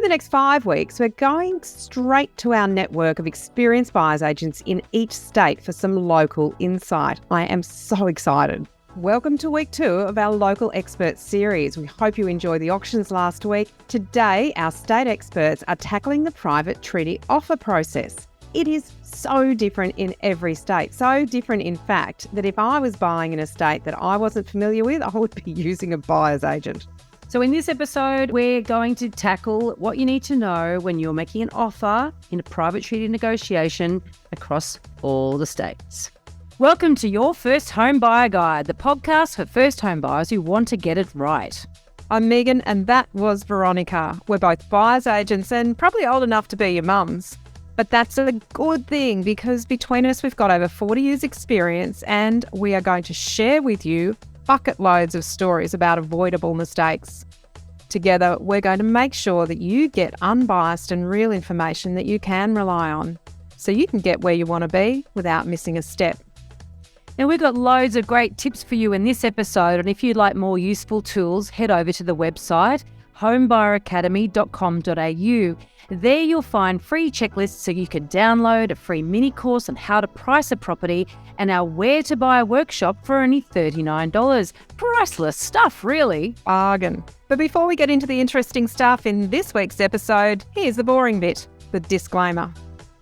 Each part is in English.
the next 5 weeks, we're going straight to our network of experienced buyer's agents in each state for some local insight. I am so excited. Welcome to week 2 of our Local Experts series. We hope you enjoyed the auctions last week. Today, our state experts are tackling the private treaty offer process. It is so different in every state, so different in fact that if I was buying in a state that I wasn't familiar with, I would be using a buyer's agent. So in this episode, we're going to tackle what you need to know when you're making an offer in a private treaty negotiation across all the states. Welcome to Your First Home Buyer Guide, the podcast for first home buyers who want to get it right. I'm Megan and that was Veronica. We're both buyer's agents and probably old enough to be your mums. But that's a good thing because between us, we've got over 40 years experience and we are going to share with you bucket loads of stories about avoidable mistakes. Together, we're going to make sure that you get unbiased and real information that you can rely on so you can get where you want to be without missing a step. Now, we've got loads of great tips for you in this episode, and if you'd like more useful tools, head over to the website homebuyeracademy.com.au. There you'll find free checklists so you can download a free mini course on how to price a property and our Where to Buy workshop for only $39. Priceless stuff, really. Bargain. But before we get into the interesting stuff in this week's episode, here's the boring bit, the disclaimer.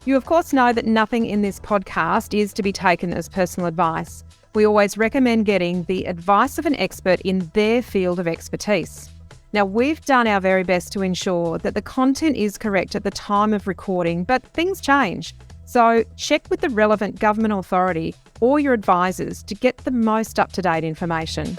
You of course know that nothing in this podcast is to be taken as personal advice. We always recommend getting the advice of an expert in their field of expertise. Now, we've done our very best to ensure that the content is correct at the time of recording, but things change. So check with the relevant government authority or your advisors to get the most up-to-date information.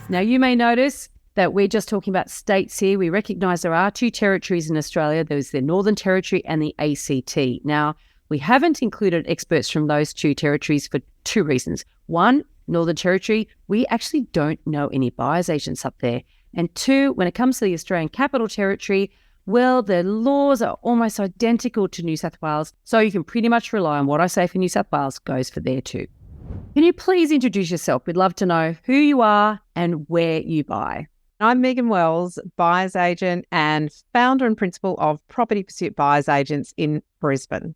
Now, you may notice that we're just talking about states here. We recognise there are 2 territories in Australia. There's the Northern Territory and the ACT. Now, we haven't included experts from those 2 territories for 2 reasons. One, Northern Territory, we actually don't know any buyer's agents up there. And 2, when it comes to the Australian Capital Territory, well, the laws are almost identical to New South Wales, so you can pretty much rely on what I say for New South Wales goes for there too. Can you please introduce yourself? We'd love to know who you are and where you buy. I'm Megan Wells, buyer's agent and founder and principal of Property Pursuit Buyers Agents in Brisbane.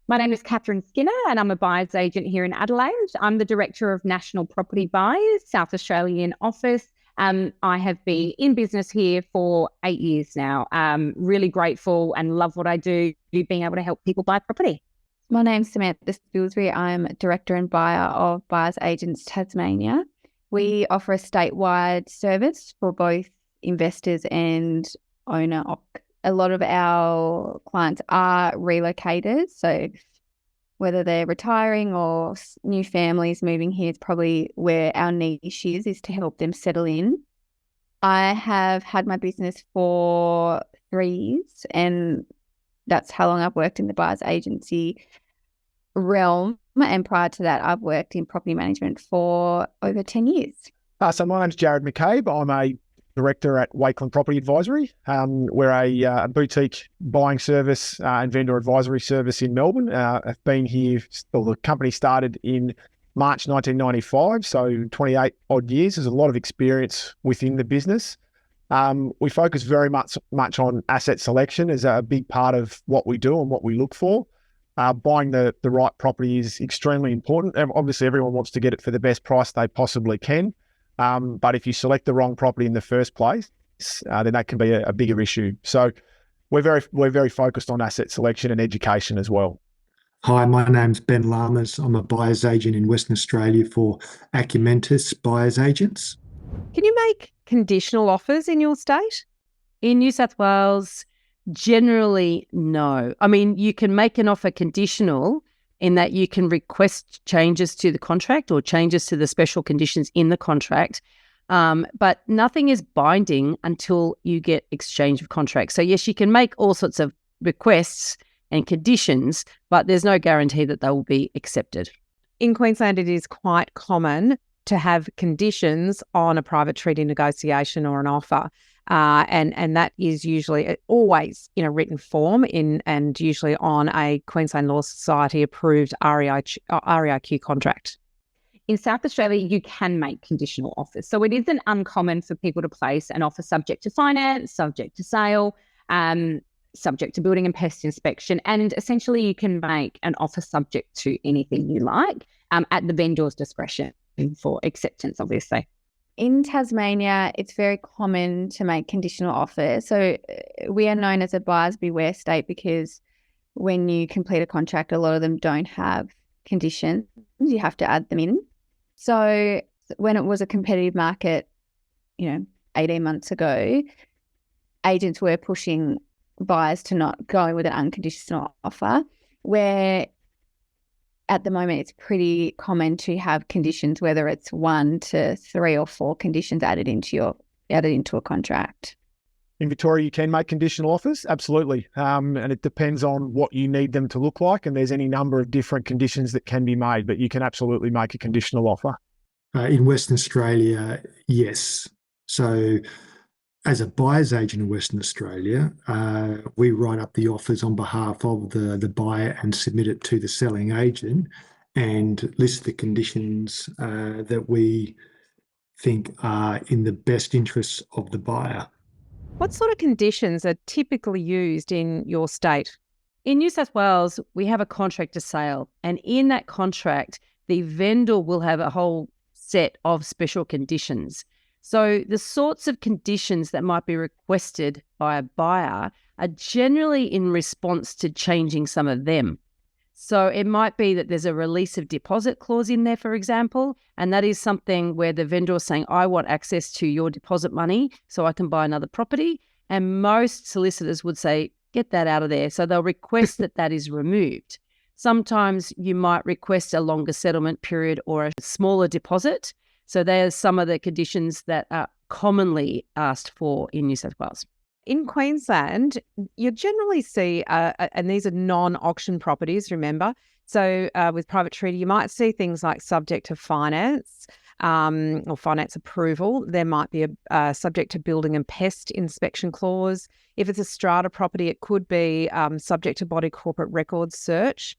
My name is Catherine Skinner and I'm a buyer's agent here in Adelaide. I'm the Director of National Property Buyers, South Australian office. I have been in business here for 8 years now. Really grateful and love what I do, being able to help people buy property. My name's Samantha Spilsbury. I'm Director and Buyer of Buyers Agents Tasmania. We offer a statewide service for both investors and owner. A lot of our clients are relocators, so whether they're retiring or new families moving here is probably where our niche is to help them settle in. I have had my business for 3 years and that's how long I've worked in the buyer's agency realm. And prior to that, I've worked in property management for over 10 years. So my name's Jared McCabe. I'm a director at Wakeland Property Advisory. We're a boutique buying service and vendor advisory service in Melbourne. I've been here, the company started in March 1995, so 28 odd years. There's a lot of experience within the business. We focus very much on asset selection as a big part of what we do and what we look for. Buying the right property is extremely important. Obviously, everyone wants to get it for the best price they possibly can. But if you select the wrong property in the first place, then that can be a bigger issue. So we're very focused on asset selection and education as well. Hi, my name's Ben Lamas. I'm a buyer's agent in Western Australia for Acumentis Buyers Agents. Can you make conditional offers in your state? In New South Wales, generally, no. I mean, you can make an offer conditional in that you can request changes to the contract or changes to the special conditions in the contract, but nothing is binding until you get exchange of contracts. So yes, you can make all sorts of requests and conditions, but there's no guarantee that they will be accepted. In Queensland, it is quite common to have conditions on a private treaty negotiation or an offer. And that is usually always in a written form and usually on a Queensland Law Society approved REIQ contract. In South Australia, you can make conditional offers. So it isn't uncommon for people to place an offer subject to finance, subject to sale, subject to building and pest inspection. And essentially you can make an offer subject to anything you like at the vendor's discretion for acceptance, obviously. In Tasmania, it's very common to make conditional offers. So we are known as a buyer's beware state because when you complete a contract, a lot of them don't have conditions. You have to add them in. So when it was a competitive market, 18 months ago, agents were pushing buyers to not go with an unconditional offer, where at the moment it's pretty common to have conditions, whether it's 1 to 3 or 4 conditions added into a contract. In Victoria, you can make conditional offers, absolutely. And it depends on what you need them to look like. And there's any number of different conditions that can be made, but you can absolutely make a conditional offer. In Western Australia, yes. So as a buyer's agent in Western Australia, we write up the offers on behalf of the buyer and submit it to the selling agent and list the conditions that we think are in the best interests of the buyer. What sort of conditions are typically used in your state? In New South Wales, we have a contract to sale, and in that contract, the vendor will have a whole set of special conditions. So the sorts of conditions that might be requested by a buyer are generally in response to changing some of them. So it might be that there's a release of deposit clause in there, for example, and that is something where the vendor is saying, I want access to your deposit money so I can buy another property. And most solicitors would say, get that out of there. So they'll request that is removed. Sometimes you might request a longer settlement period or a smaller deposit. So there's some of the conditions that are commonly asked for in New South Wales. In Queensland, you generally see, and these are non-auction properties, remember. So with private treaty, you might see things like subject to finance or finance approval. There might be a subject to building and pest inspection clause. If it's a strata property, it could be subject to body corporate records search.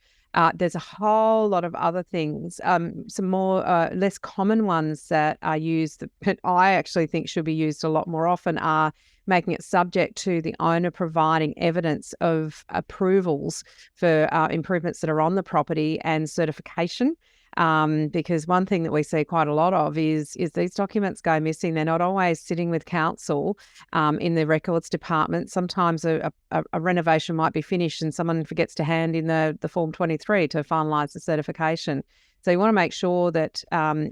There's a whole lot of other things, some more less common ones that are used that I actually think should be used a lot more often are making it subject to the owner providing evidence of approvals for improvements that are on the property and certification. Because one thing that we see quite a lot of is these documents go missing. They're not always sitting with council in the records department. Sometimes a renovation might be finished and someone forgets to hand in the Form 23 to finalise the certification. So you want to make sure that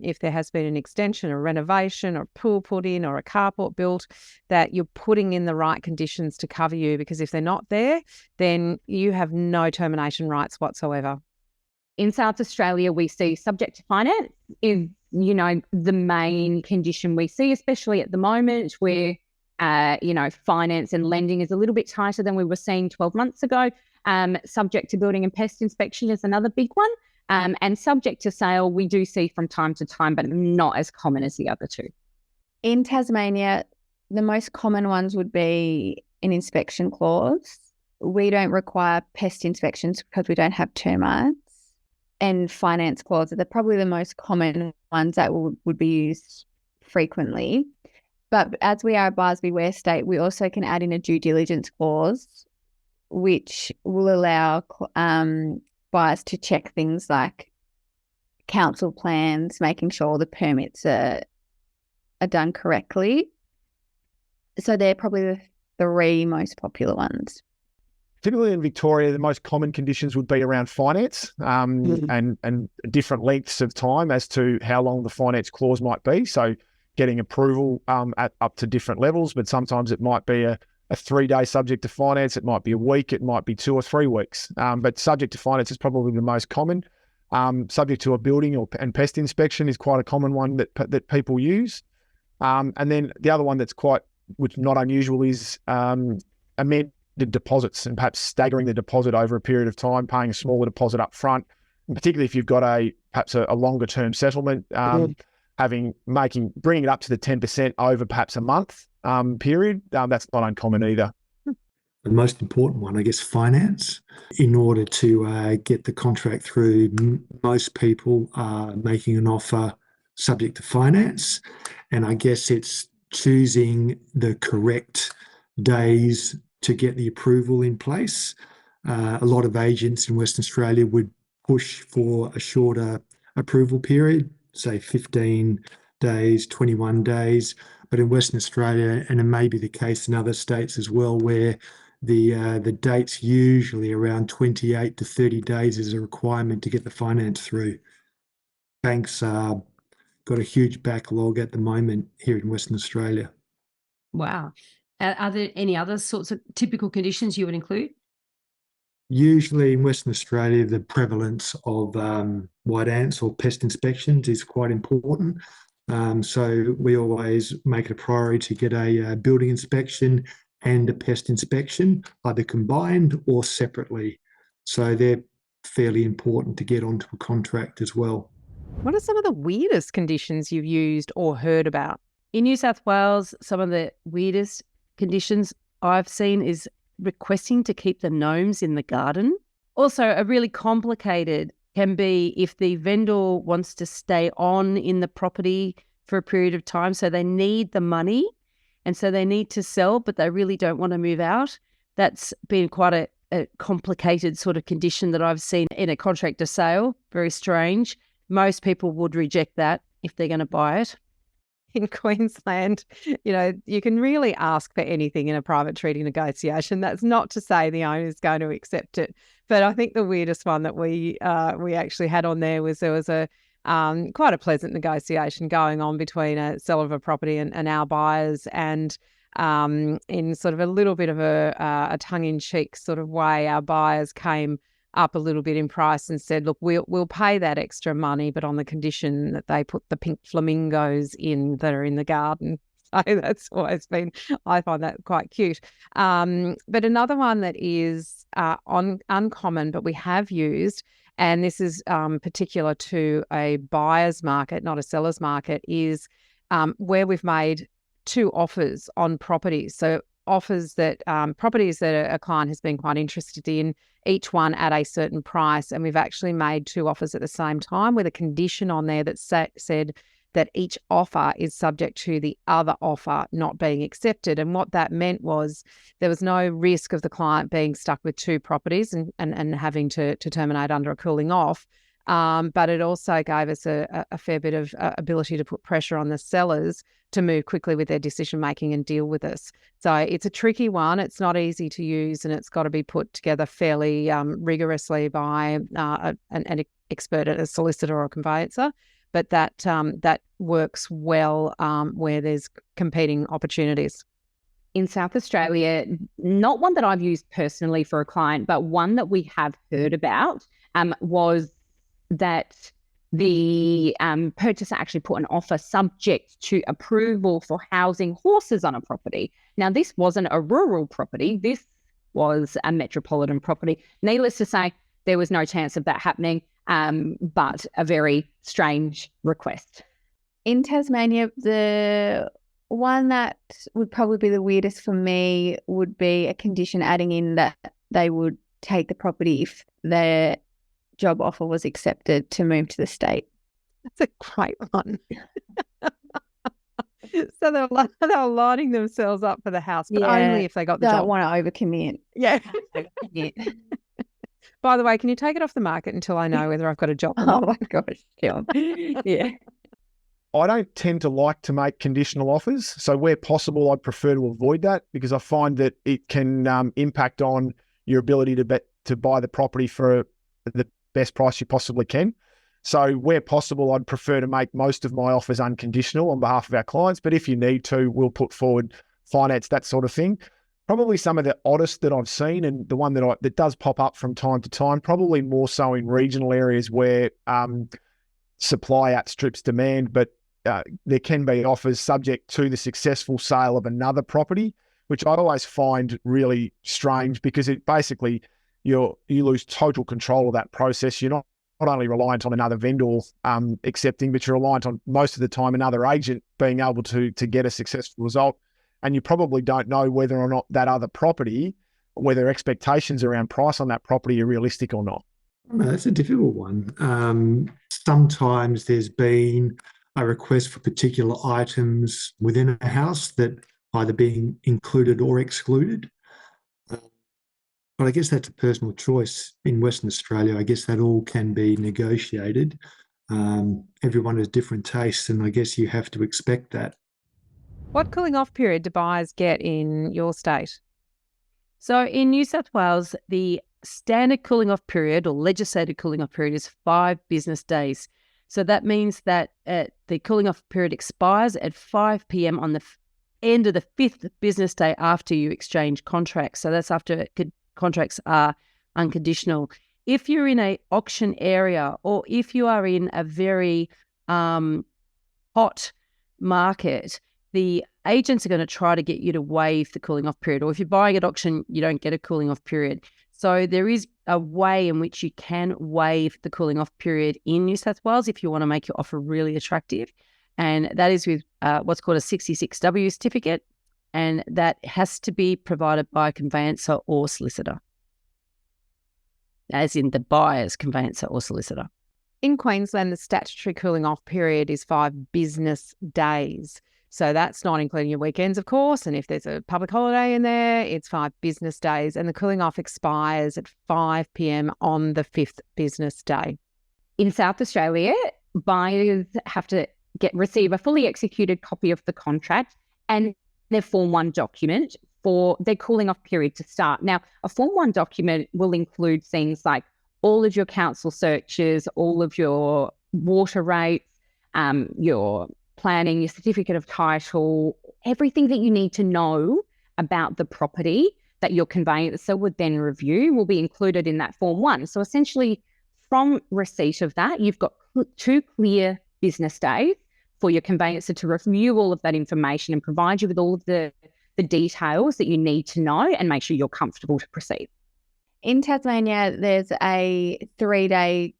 if there has been an extension, a renovation, or a pool put in, or a carport built, that you're putting in the right conditions to cover you, because if they're not there, then you have no termination rights whatsoever. In South Australia, we see subject to finance is, the main condition we see, especially at the moment where, finance and lending is a little bit tighter than we were seeing 12 months ago. Subject to building and pest inspection is another big one. And subject to sale, we do see from time to time, but not as common as the other two. In Tasmania, the most common ones would be an inspection clause. We don't require pest inspections because we don't have termites. And finance clauses are probably the most common ones that would be used frequently. But as we are a buyers beware state, we also can add in a due diligence clause, which will allow buyers to check things like council plans, making sure all the permits are done correctly. So they're probably the 3 most popular ones. Typically in Victoria, the most common conditions would be around finance and different lengths of time as to how long the finance clause might be. So getting approval at up to different levels, but sometimes it might be a 3-day subject to finance. It might be a week. It might be 2 or 3 weeks. But subject to finance is probably the most common. Subject to a building and pest inspection is quite a common one that people use. And then the other one which not unusual is amended deposits, and perhaps staggering the deposit over a period of time, paying a smaller deposit up front, and particularly if you've got perhaps a longer term settlement. bringing it up to the 10% over perhaps a month period. That's not uncommon either. The most important one, I guess, finance. In order to get the contract through, most people are making an offer subject to finance. And I guess it's choosing the correct days to get the approval in place. A lot of agents in Western Australia would push for a shorter approval period, say 15 days, 21 days. But in Western Australia, and it may be the case in other states as well, where the date's usually around 28 to 30 days is a requirement to get the finance through. Banks got a huge backlog at the moment here in Western Australia. Wow. Are there any other sorts of typical conditions you would include? Usually in Western Australia, the prevalence of white ants or pest inspections is quite important. So we always make it a priority to get a building inspection and a pest inspection, either combined or separately. So they're fairly important to get onto a contract as well. What are some of the weirdest conditions you've used or heard about? In New South Wales, some of the weirdest conditions I've seen is requesting to keep the gnomes in the garden. Also, a really complicated can be if the vendor wants to stay on in the property for a period of time, so they need the money and so they need to sell, but they really don't want to move out. That's been quite a complicated sort of condition that I've seen in a contract to sale. Very strange. Most people would reject that if they're going to buy it. In Queensland, you can really ask for anything in a private treaty negotiation. That's not to say the owner is going to accept it. But I think the weirdest one that we actually had on there was a quite a pleasant negotiation going on between a seller of a property and our buyers, and in sort of a little bit of a tongue-in-cheek sort of way, our buyers came up a little bit in price and said, look, we'll pay that extra money, but on the condition that they put the pink flamingos in that are in the garden. So that's always been, I find that quite cute. But another one that is uncommon, but we have used, and this is particular to a buyer's market, not a seller's market, is where we've made two offers on properties. So offers that properties that a client has been quite interested in, each one at a certain price, and we've actually made two offers at the same time with a condition on there that said that each offer is subject to the other offer not being accepted. And what that meant was there was no risk of the client being stuck with two properties and having to terminate under a cooling off. But it also gave us a fair bit of ability to put pressure on the sellers to move quickly with their decision making and deal with us. So it's a tricky one. It's not easy to use, and it's got to be put together fairly rigorously by an expert, a solicitor or a conveyancer. But that works well where there's competing opportunities. In South Australia, not one that I've used personally for a client, but one that we have heard about was that the purchaser actually put an offer subject to approval for housing horses on a property. Now, this wasn't a rural property. This was a metropolitan property. Needless to say, there was no chance of that happening, but a very strange request. In Tasmania, the one that would probably be the weirdest for me would be a condition adding in that they would take the property if their job offer was accepted to move to the state. That's a great one. So they were lining themselves up for the house, but only if they got the job. Don't want to overcommit. Yeah. By the way, can you take it off the market until I know whether I've got a job or not? Oh my gosh, John. Yeah. I don't tend to like to make conditional offers. So where possible, I'd prefer to avoid that because I find that it can impact on your ability to buy the property for the best price you possibly can. So where possible, I'd prefer to make most of my offers unconditional on behalf of our clients. But if you need to, we'll put forward finance, that sort of thing. Probably some of the oddest that I've seen, and the one that does pop up from time to time, probably more so in regional areas where supply outstrips demand, but there can be offers subject to the successful sale of another property, which I always find really strange because it basically you lose total control of that process. You're not not only reliant on another vendor accepting, but you're reliant on most of the time another agent being able to get a successful result. And you probably don't know whether or not that other property, whether expectations around price on that property are realistic or not. No, that's a difficult one. Sometimes there's been a request for particular items within a house that either being included or excluded. But I guess that's a personal choice in Western Australia. I guess that all can be negotiated. Everyone has different tastes, and I guess you have to expect that. What cooling off period do buyers get in your state? So in New South Wales, the standard cooling off period or legislated cooling off period is 5 business days. So that means that the cooling off period expires at 5 p.m. on the end of the 5th business day after you exchange contracts. So that's after contracts are unconditional. If you're in an auction area or if you are in a very hot market, the agents are going to try to get you to waive the cooling off period. Or if you're buying at auction, you don't get a cooling off period. So there is a way in which you can waive the cooling off period in New South Wales if you want to make your offer really attractive. And that is with what's called a 66W certificate. And that has to be provided by a conveyancer or solicitor, as in the buyer's conveyancer or solicitor. In Queensland, the statutory cooling off period is 5 business days. So that's not including your weekends, of course. And if there's a public holiday in there, it's 5 business days. And the cooling off expires at 5 p.m. on the 5th business day. In South Australia, buyers have to receive a fully executed copy of the contract and their Form 1 document for their cooling off period to start. Now, a Form 1 document will include things like all of your council searches, all of your water rates, your planning, your certificate of title, everything that you need to know about the property that your conveyancer would then review will be included in that Form 1. So essentially, from receipt of that, you've got 2 clear business days for your conveyancer to review all of that information and provide you with all of the details that you need to know and make sure you're comfortable to proceed. In Tasmania, there's a 3-day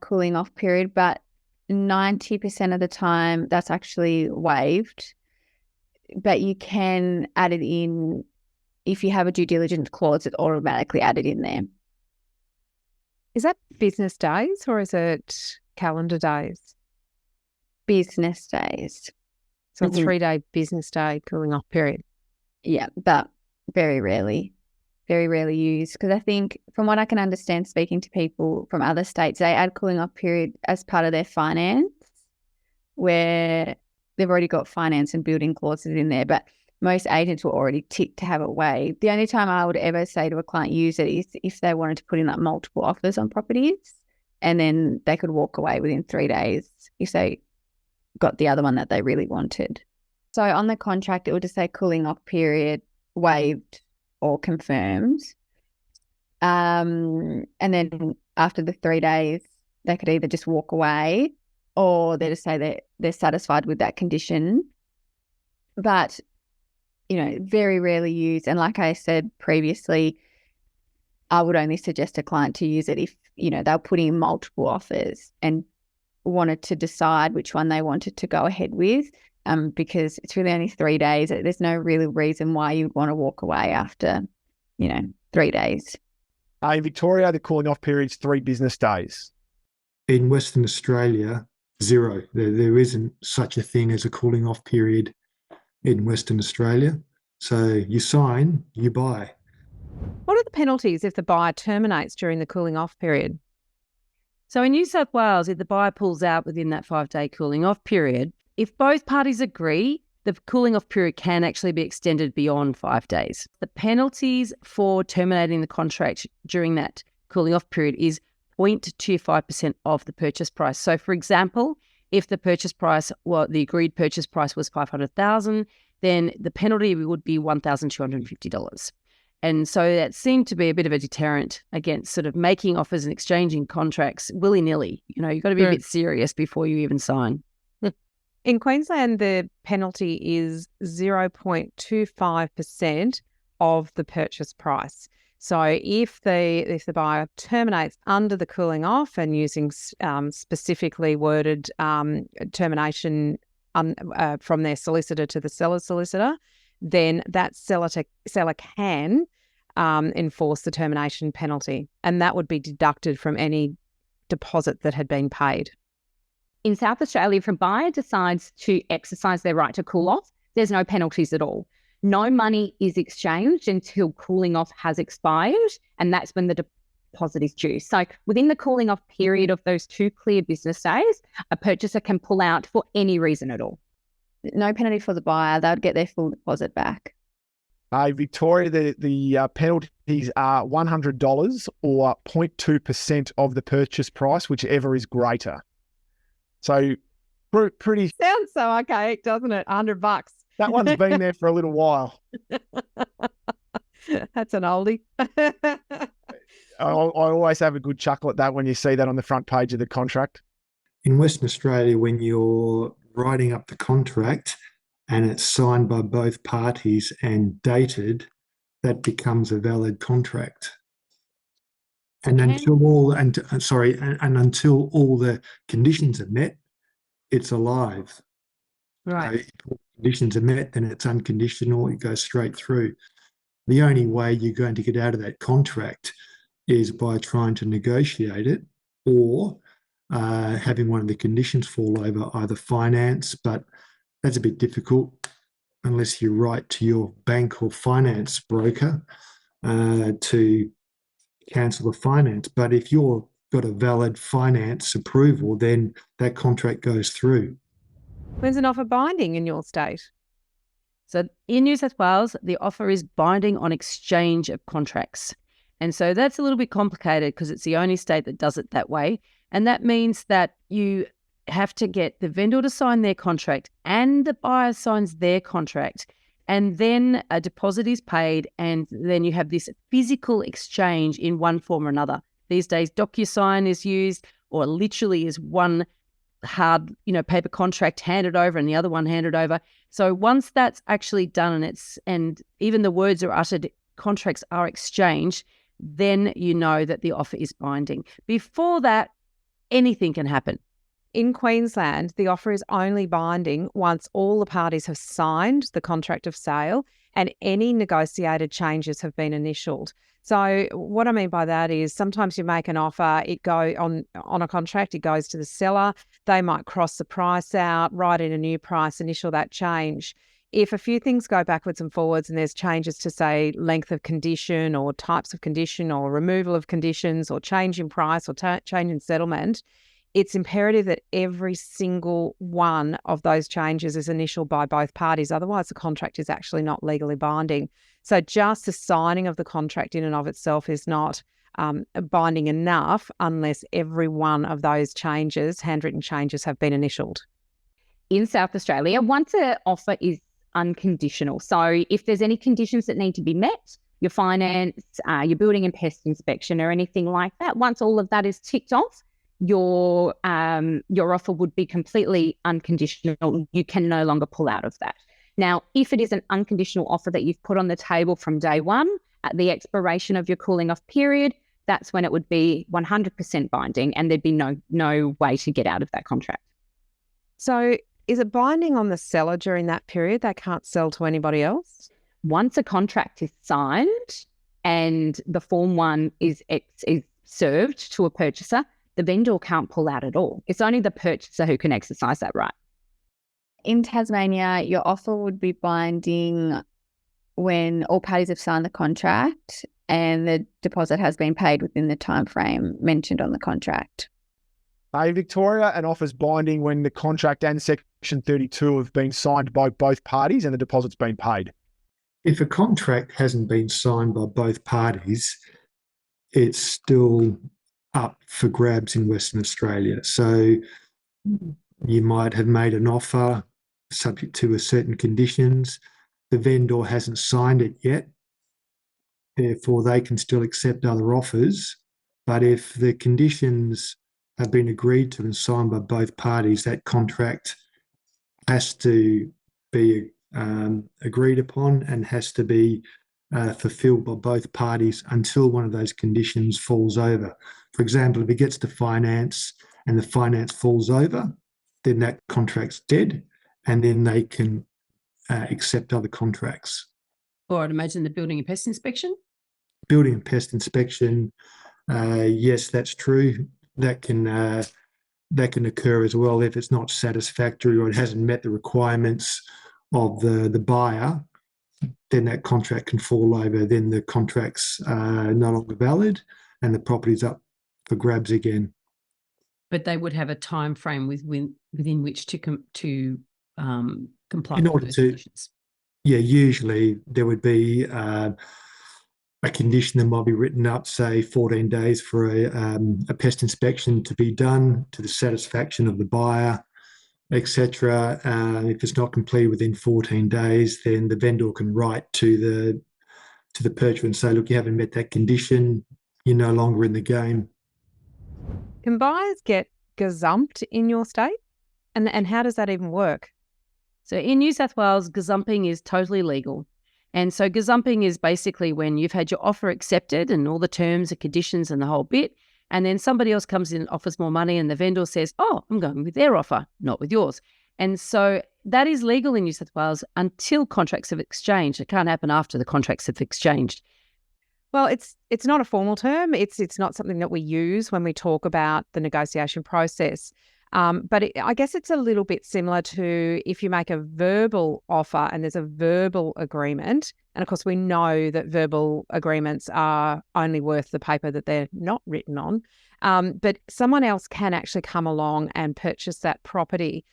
cooling off period, but 90% of the time that's actually waived. But you can add it in if you have a due diligence clause, it's automatically added in there. Is that business days or is it calendar days? Business days. So a 3-day business day cooling off period. Yeah, but very rarely used, because I think from what I can understand speaking to people from other states, they add cooling off period as part of their finance where they've already got finance and building clauses in there, but most agents will already tick to have it waived. The only time I would ever say to a client use it is if they wanted to put in like multiple offers on properties and then they could walk away within 3 days if they got the other one that they really wanted. So on the contract, it would just say cooling off period waived or confirmed. And then after the 3 days, they could either just walk away or they just say that they're satisfied with that condition. But, you know, very rarely used. And like I said previously, I would only suggest a client to use it if, you know, they're putting in multiple offers and wanted to decide which one they wanted to go ahead with, because it's really only 3 days. There's no real reason why you'd want to walk away after, 3 days. In Victoria, the cooling off period's 3 business days. In Western Australia, 0. There isn't such a thing as a cooling off period in Western Australia. So you sign, you buy. What are the penalties if the buyer terminates during the cooling off period? So in New South Wales, if the buyer pulls out within that 5-day cooling off period, if both parties agree, the cooling off period can actually be extended beyond 5 days. The penalties for terminating the contract during that cooling off period is 0.25% of the purchase price. So for example, if the purchase price, the agreed purchase price was $500,000, then the penalty would be $1,250. And so that seemed to be a bit of a deterrent against sort of making offers and exchanging contracts willy-nilly. You've got to be a bit serious before you even sign. In Queensland, the penalty is 0.25% of the purchase price. So if the buyer terminates under the cooling off and using specifically worded termination from their solicitor to the seller's solicitor, then that seller can enforce the termination penalty, and that would be deducted from any deposit that had been paid. In South Australia, if a buyer decides to exercise their right to cool off, there's no penalties at all. No money is exchanged until cooling off has expired, and that's when the deposit is due. So within the cooling off period of those 2 clear business days, a purchaser can pull out for any reason at all. No penalty for the buyer. They would get their full deposit back. Victoria, the penalties are $100 or 0.2% of the purchase price, whichever is greater. So pretty. Sounds so archaic, doesn't it? $100. That one's been there for a little while. That's an oldie. I always have a good chuckle at that when you see that on the front page of the contract. In Western Australia, when you're writing up the contract and it's signed by both parties and dated, that becomes a valid contract. And until all the conditions are met, it's alive. Right. If all conditions are met, then it's unconditional. It goes straight through. The only way you're going to get out of that contract is by trying to negotiate it, or having one of the conditions fall over, either finance, but that's a bit difficult unless you write to your bank or finance broker to cancel the finance. But if you've got a valid finance approval, then that contract goes through. When's an offer binding in your state? So in New South Wales, the offer is binding on exchange of contracts. And so that's a little bit complicated because it's the only state that does it that way. And that means that you have to get the vendor to sign their contract and the buyer signs their contract. And then a deposit is paid, and then you have this physical exchange in one form or another. These days, DocuSign is used, or literally is one hard, paper contract handed over and the other one handed over. So once that's actually done and even the words are uttered, contracts are exchanged, then you know that the offer is binding. Before that, anything can happen. In Queensland, the offer is only binding once all the parties have signed the contract of sale and any negotiated changes have been initialed. So what I mean by that is sometimes you make an offer, it go on a contract, it goes to the seller, they might cross the price out, write in a new price, initial that change. If a few things go backwards and forwards and there's changes to, say, length of condition or types of condition or removal of conditions or change in price or change in settlement, it's imperative that every single one of those changes is initialed by both parties. Otherwise, the contract is actually not legally binding. So just the signing of the contract in and of itself is not binding enough unless every one of those changes, handwritten changes, have been initialed. In South Australia, once an offer is unconditional, so if there's any conditions that need to be met, your finance, your building and pest inspection or anything like that, once all of that is ticked off, your offer would be completely unconditional. You can no longer pull out of that. Now, if it is an unconditional offer that you've put on the table from day one, at the expiration of your cooling off period, that's when it would be 100% binding and there'd be no way to get out of that contract. So is it binding on the seller during that period? They can't sell to anybody else? Once a contract is signed and the Form 1 is served to a purchaser, the vendor can't pull out at all. It's only the purchaser who can exercise that right. In Tasmania, your offer would be binding when all parties have signed the contract and the deposit has been paid within the time frame mentioned on the contract. Victoria, an offer's binding when the contract and Section 32 have been signed by both parties and the deposit's been paid. If a contract hasn't been signed by both parties, it's still up for grabs in Western Australia. So you might have made an offer subject to a certain conditions. The vendor hasn't signed it yet. Therefore, they can still accept other offers. But if the conditions have been agreed to and signed by both parties, that contract has to be agreed upon and has to be fulfilled by both parties until one of those conditions falls over. For example, if it gets to finance and the finance falls over, then that contract's dead, and then they can accept other contracts. Or I'd imagine the building and pest inspection. Building and pest inspection, yes, that's true. That can occur as well if it's not satisfactory or it hasn't met the requirements of the buyer. Then that contract can fall over. Then the contract's no longer valid, and the property's up for grabs again. But they would have a time frame within which to comply In with order those to, conditions. yeah, usually there would be a condition that might be written up, say 14 days for a pest inspection to be done to the satisfaction of the buyer, etc. If it's not completed within 14 days, then the vendor can write to the purchaser and say, look, you haven't met that condition, you're no longer in the game. Can buyers get gazumped in your state? And how does that even work? So in New South Wales, gazumping is totally legal. And so gazumping is basically when you've had your offer accepted and all the terms and conditions and the whole bit, and then somebody else comes in and offers more money and the vendor says, oh, I'm going with their offer, not with yours. And so that is legal in New South Wales until contracts have exchanged. It can't happen after the contracts have exchanged. Well, it's not a formal term. It's not something that we use when we talk about the negotiation process. But I guess it's a little bit similar to if you make a verbal offer and there's a verbal agreement. And of course, we know that verbal agreements are only worth the paper that they're not written on. But someone else can actually come along and purchase that property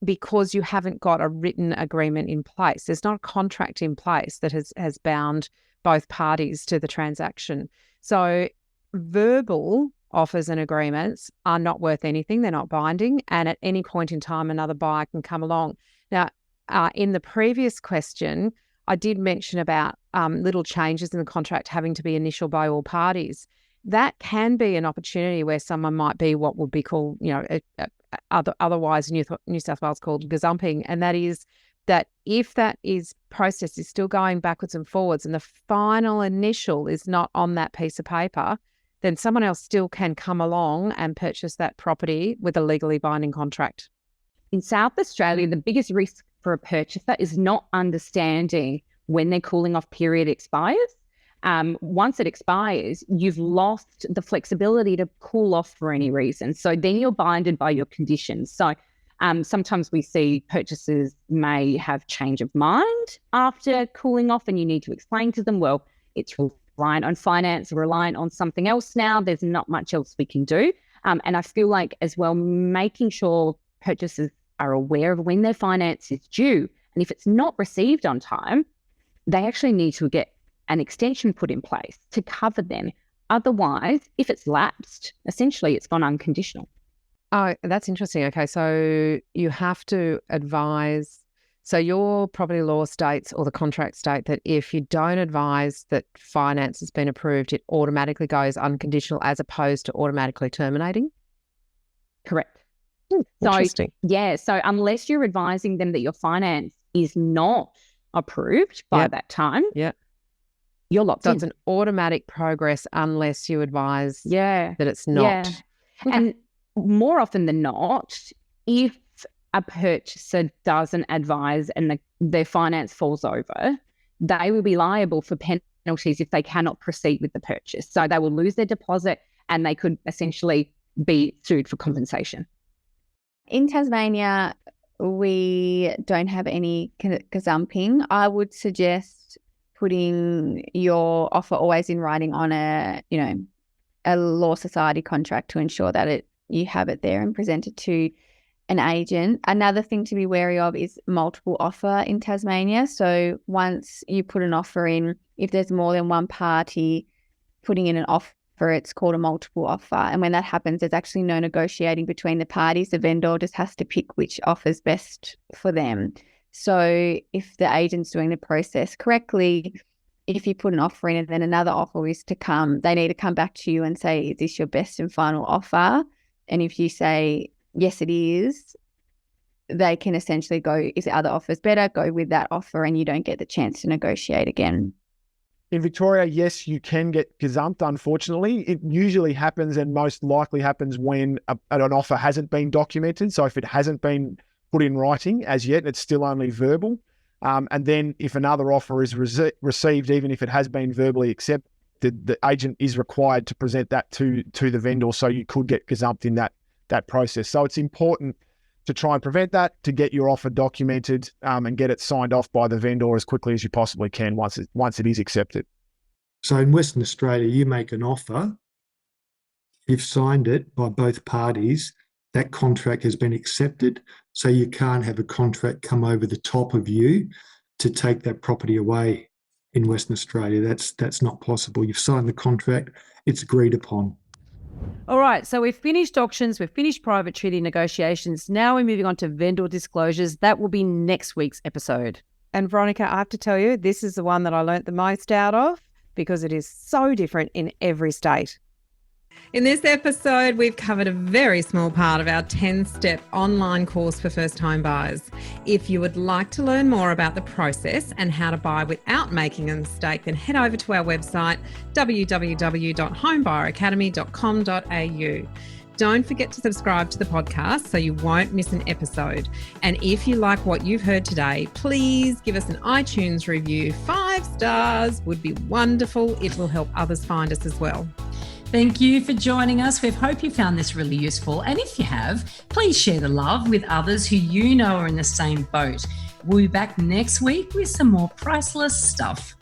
because you haven't got a written agreement in place. There's not a contract in place that has bound both parties to the transaction. So verbal offers and agreements are not worth anything. They're not binding. And at any point in time, another buyer can come along. Now, in the previous question, I did mention about little changes in the contract having to be initialed by all parties. That can be an opportunity where someone might be what would be called, otherwise New South Wales called gazumping. And that is that if that process is still going backwards and forwards and the final initial is not on that piece of paper, then someone else still can come along and purchase that property with a legally binding contract. In South Australia, the biggest risk for a purchaser is not understanding when their cooling off period expires. Once it expires, you've lost the flexibility to cool off for any reason. So then you're binded by your conditions. So sometimes we see purchasers may have change of mind after cooling off, and you need to explain to them, well, it's reliant on finance, reliant on something else now. There's not much else we can do. And I feel like as well, making sure purchasers are aware of when their finance is due. And if it's not received on time, they actually need to get an extension put in place to cover them. Otherwise, if it's lapsed, essentially it's gone unconditional. Oh, that's interesting. Okay, so you have to advise. So your property law states, or the contract state, that if you don't advise that finance has been approved, it automatically goes unconditional as opposed to automatically terminating? Correct. Interesting. So unless you're advising them that your finance is not approved by that time, you're locked in. So it's an automatic progress unless you advise that it's not. Yeah. Okay. And more often than not, if a purchaser doesn't advise and their finance falls over, they will be liable for penalties if they cannot proceed with the purchase. So they will lose their deposit and they could essentially be sued for compensation. In Tasmania, we don't have any gazumping. I would suggest putting your offer always in writing on a law society contract to ensure that you have it there and present it to an agent. Another thing to be wary of is multiple offer in Tasmania. So once you put an offer in, if there's more than one party putting in an offer, it's called a multiple offer. And when that happens, there's actually no negotiating between the parties. The vendor just has to pick which offer's best for them. So if the agent's doing the process correctly, if you put an offer in and then another offer is to come, they need to come back to you and say, is this your best and final offer? And if you say, yes, it is, they can essentially go, if the other offer is better, go with that offer and you don't get the chance to negotiate again. In Victoria, yes, you can get gazumped, unfortunately. It usually happens and most likely happens when an offer hasn't been documented. So if it hasn't been put in writing as yet, it's still only verbal. And then if another offer is received, even if it has been verbally accepted, the agent is required to present that to the vendor. So you could get gazumped in that process. So it's important to try and prevent that, to get your offer documented and get it signed off by the vendor as quickly as you possibly can once it is accepted. So in Western Australia, you make an offer, you've signed it by both parties, that contract has been accepted, so you can't have a contract come over the top of you to take that property away in Western Australia. That's not possible. You've signed the contract, it's agreed upon. All right, so we've finished auctions, we've finished private treaty negotiations. Now we're moving on to vendor disclosures. That will be next week's episode. And Veronica, I have to tell you, this is the one that I learnt the most out of because it is so different in every state. In this episode, we've covered a very small part of our 10-step online course for first-time buyers. If you would like to learn more about the process and how to buy without making a mistake, then head over to our website, www.homebuyeracademy.com.au. Don't forget to subscribe to the podcast so you won't miss an episode. And if you like what you've heard today, please give us an iTunes review. 5 stars would be wonderful. It will help others find us as well. Thank you for joining us. We hope you found this really useful. And if you have, please share the love with others who you know are in the same boat. We'll be back next week with some more priceless stuff.